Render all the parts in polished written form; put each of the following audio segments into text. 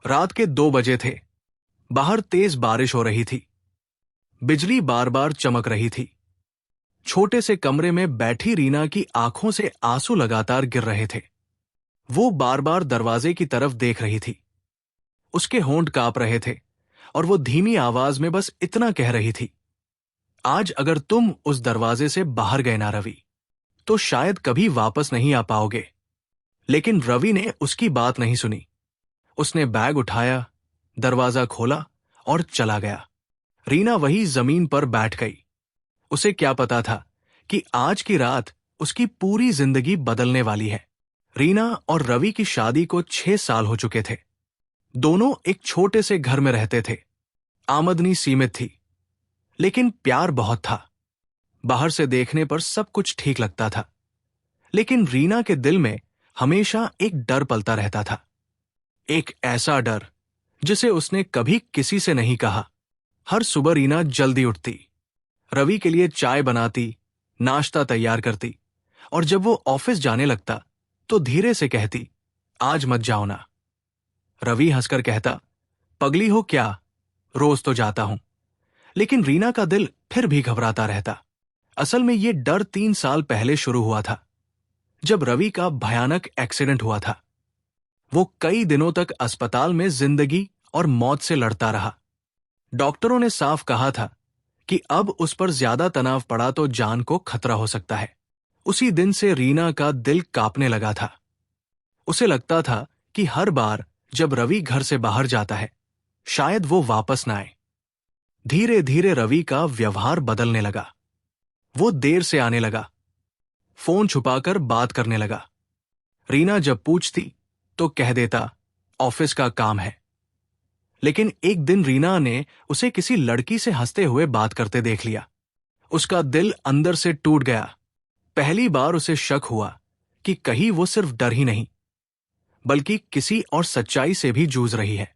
रात के 2 बजे थे। बाहर तेज बारिश हो रही थी। बिजली बार बार चमक रही थी। छोटे से कमरे में बैठी रीना की आंखों से आंसू लगातार गिर रहे थे। वो बार बार दरवाजे की तरफ देख रही थी। उसके होंठ कांप रहे थे और वो धीमी आवाज में बस इतना कह रही थी, आज अगर तुम उस दरवाजे से बाहर गए ना रवि, तो शायद कभी वापस नहीं आ पाओगे। लेकिन रवि ने उसकी बात नहीं सुनी। उसने बैग उठाया, दरवाजा खोला और चला गया। रीना वही जमीन पर बैठ गई। उसे क्या पता था कि आज की रात उसकी पूरी जिंदगी बदलने वाली है। रीना और रवि की शादी को 6 साल हो चुके थे। दोनों एक छोटे से घर में रहते थे। आमदनी सीमित थी, लेकिन प्यार बहुत था। बाहर से देखने पर सब कुछ ठीक लगता था, लेकिन रीना के दिल में हमेशा एक डर पलता रहता था। एक ऐसा डर जिसे उसने कभी किसी से नहीं कहा। हर सुबह रीना जल्दी उठती, रवि के लिए चाय बनाती, नाश्ता तैयार करती, और जब वो ऑफिस जाने लगता तो धीरे से कहती, आज मत जाओ ना। रवि हंसकर कहता, पगली हो क्या, रोज तो जाता हूं। लेकिन रीना का दिल फिर भी घबराता रहता। असल में ये डर 3 साल पहले शुरू हुआ था, जब रवि का भयानक एक्सीडेंट हुआ था। वो कई दिनों तक अस्पताल में जिंदगी और मौत से लड़ता रहा। डॉक्टरों ने साफ कहा था कि अब उस पर ज्यादा तनाव पड़ा तो जान को खतरा हो सकता है। उसी दिन से रीना का दिल कांपने लगा था। उसे लगता था कि हर बार जब रवि घर से बाहर जाता है, शायद वो वापस ना आए। धीरे धीरे रवि का व्यवहार बदलने लगा। वो देर से आने लगा, फोन छुपाकर बात करने लगा। रीना जब पूछती तो कह देता, ऑफिस का काम है। लेकिन एक दिन रीना ने उसे किसी लड़की से हंसते हुए बात करते देख लिया। उसका दिल अंदर से टूट गया। पहली बार उसे शक हुआ कि कहीं वो सिर्फ डर ही नहीं, बल्कि किसी और सच्चाई से भी जूझ रही है।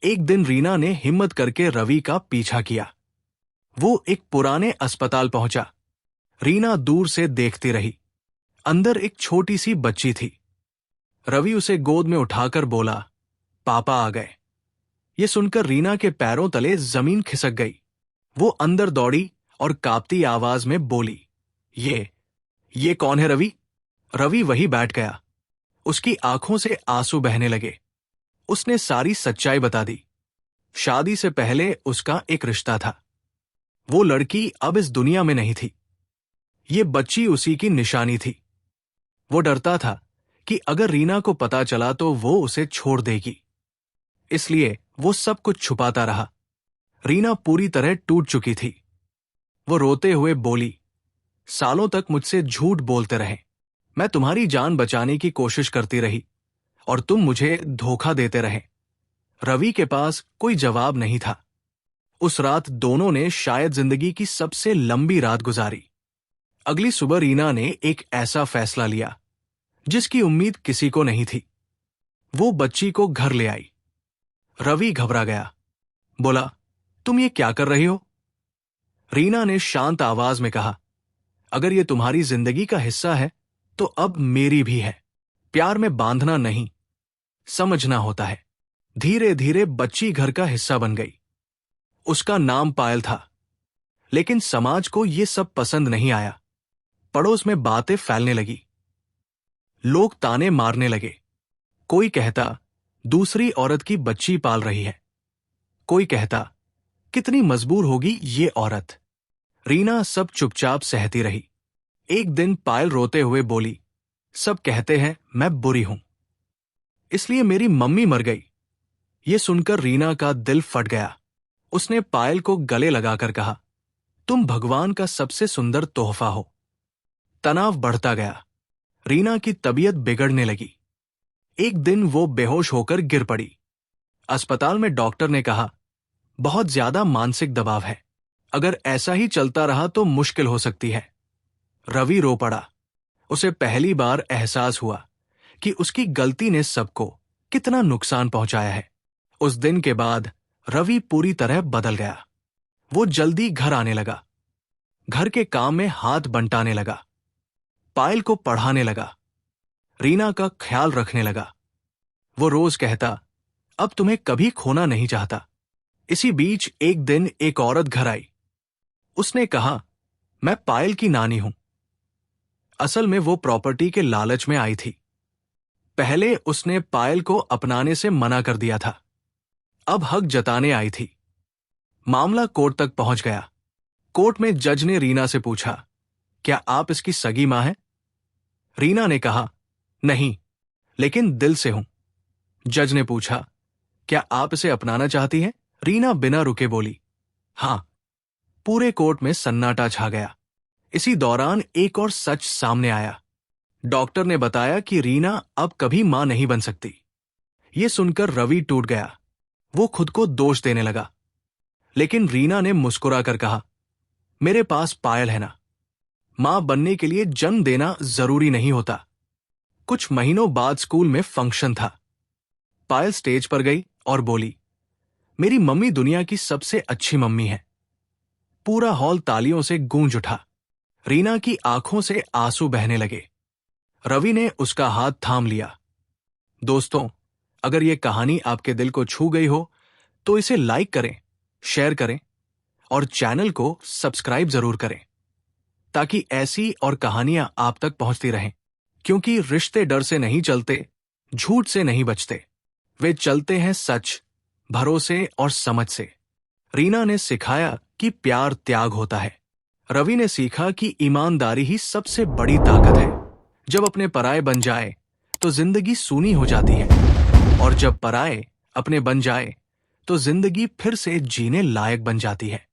एक दिन रीना ने हिम्मत करके रवि का पीछा किया। वो एक पुराने अस्पताल पहुंचा। रीना दूर से देखती रही। अंदर एक छोटी सी बच्ची थी। रवि उसे गोद में उठाकर बोला, पापा आ गए। ये सुनकर रीना के पैरों तले जमीन खिसक गई। वो अंदर दौड़ी और कांपती आवाज में बोली, ये कौन है रवि? रवि वही बैठ गया। उसकी आंखों से आंसू बहने लगे। उसने सारी सच्चाई बता दी। शादी से पहले उसका एक रिश्ता था। वो लड़की अब इस दुनिया में नहीं थी। ये बच्ची उसी की निशानी थी। वो डरता था कि अगर रीना को पता चला तो वो उसे छोड़ देगी। इसलिए वो सब कुछ छुपाता रहा। रीना पूरी तरह टूट चुकी थी। वो रोते हुए बोली, सालों तक मुझसे झूठ बोलते रहे। मैं तुम्हारी जान बचाने की कोशिश करती रही और तुम मुझे धोखा देते रहे। रवि के पास कोई जवाब नहीं था। उस रात दोनों ने शायद जिंदगी की सबसे लंबी रात गुजारी। अगली सुबह रीना ने एक ऐसा फैसला लिया जिसकी उम्मीद किसी को नहीं थी। वो बच्ची को घर ले आई। रवि घबरा गया, बोला, तुम ये क्या कर रही हो? रीना ने शांत आवाज में कहा, अगर ये तुम्हारी जिंदगी का हिस्सा है तो अब मेरी भी है। प्यार में बांधना नहीं, समझना होता है। धीरे धीरे बच्ची घर का हिस्सा बन गई। उसका नाम पायल था। लेकिन समाज को यह सब पसंद नहीं आया। पड़ोस में बातें फैलने लगी। लोग ताने मारने लगे। कोई कहता, दूसरी औरत की बच्ची पाल रही है। कोई कहता, कितनी मजबूर होगी ये औरत। रीना सब चुपचाप सहती रही। एक दिन पायल रोते हुए बोली, सब कहते हैं मैं बुरी हूं, इसलिए मेरी मम्मी मर गई। ये सुनकर रीना का दिल फट गया। उसने पायल को गले लगाकर कहा, तुम भगवान का सबसे सुंदर तोहफा हो। तनाव बढ़ता गया। रीना की तबीयत बिगड़ने लगी। एक दिन वो बेहोश होकर गिर पड़ी। अस्पताल में डॉक्टर ने कहा, बहुत ज्यादा मानसिक दबाव है, अगर ऐसा ही चलता रहा तो मुश्किल हो सकती है। रवि रो पड़ा। उसे पहली बार एहसास हुआ कि उसकी गलती ने सबको कितना नुकसान पहुंचाया है। उस दिन के बाद रवि पूरी तरह बदल गया। वो जल्दी घर आने लगा। घर के काम में हाथ बंटाने लगा। पायल को पढ़ाने लगा। रीना का ख्याल रखने लगा। वो रोज कहता, अब तुम्हें कभी खोना नहीं चाहता। इसी बीच एक दिन एक औरत घर आई। उसने कहा, मैं पायल की नानी हूं। असल में वो प्रॉपर्टी के लालच में आई थी। पहले उसने पायल को अपनाने से मना कर दिया था, अब हक जताने आई थी। मामला कोर्ट तक पहुंच गया। कोर्ट में जज ने रीना से पूछा, क्या आप इसकी सगी मां हैं? रीना ने कहा, नहीं, लेकिन दिल से हूं। जज ने पूछा, क्या आप इसे अपनाना चाहती हैं? रीना बिना रुके बोली, हां। पूरे कोर्ट में सन्नाटा छा गया। इसी दौरान एक और सच सामने आया। डॉक्टर ने बताया कि रीना अब कभी मां नहीं बन सकती। यह सुनकर रवि टूट गया। वो खुद को दोष देने लगा। लेकिन रीना ने मुस्कुराकर कहा, मेरे पास पायल है ना। मां बनने के लिए जन्म देना जरूरी नहीं होता। कुछ महीनों बाद स्कूल में फंक्शन था। पायल स्टेज पर गई और बोली, मेरी मम्मी दुनिया की सबसे अच्छी मम्मी है। पूरा हॉल तालियों से गूंज उठा। रीना की आंखों से आंसू बहने लगे। रवि ने उसका हाथ थाम लिया। दोस्तों, अगर यह कहानी आपके दिल को छू गई हो तो इसे लाइक करें, शेयर करें और चैनल को सब्सक्राइब जरूर करें, ताकि ऐसी और कहानियां आप तक पहुंचती रहें। क्योंकि रिश्ते डर से नहीं चलते, झूठ से नहीं बचते, वे चलते हैं सच, भरोसे और समझ से। रीना ने सिखाया कि प्यार त्याग होता है। रवि ने सीखा कि ईमानदारी ही सबसे बड़ी ताकत है। जब अपने पराये बन जाए तो जिंदगी सूनी हो जाती है, और जब पराये अपने बन जाए तो जिंदगी फिर से जीने लायक बन जाती है।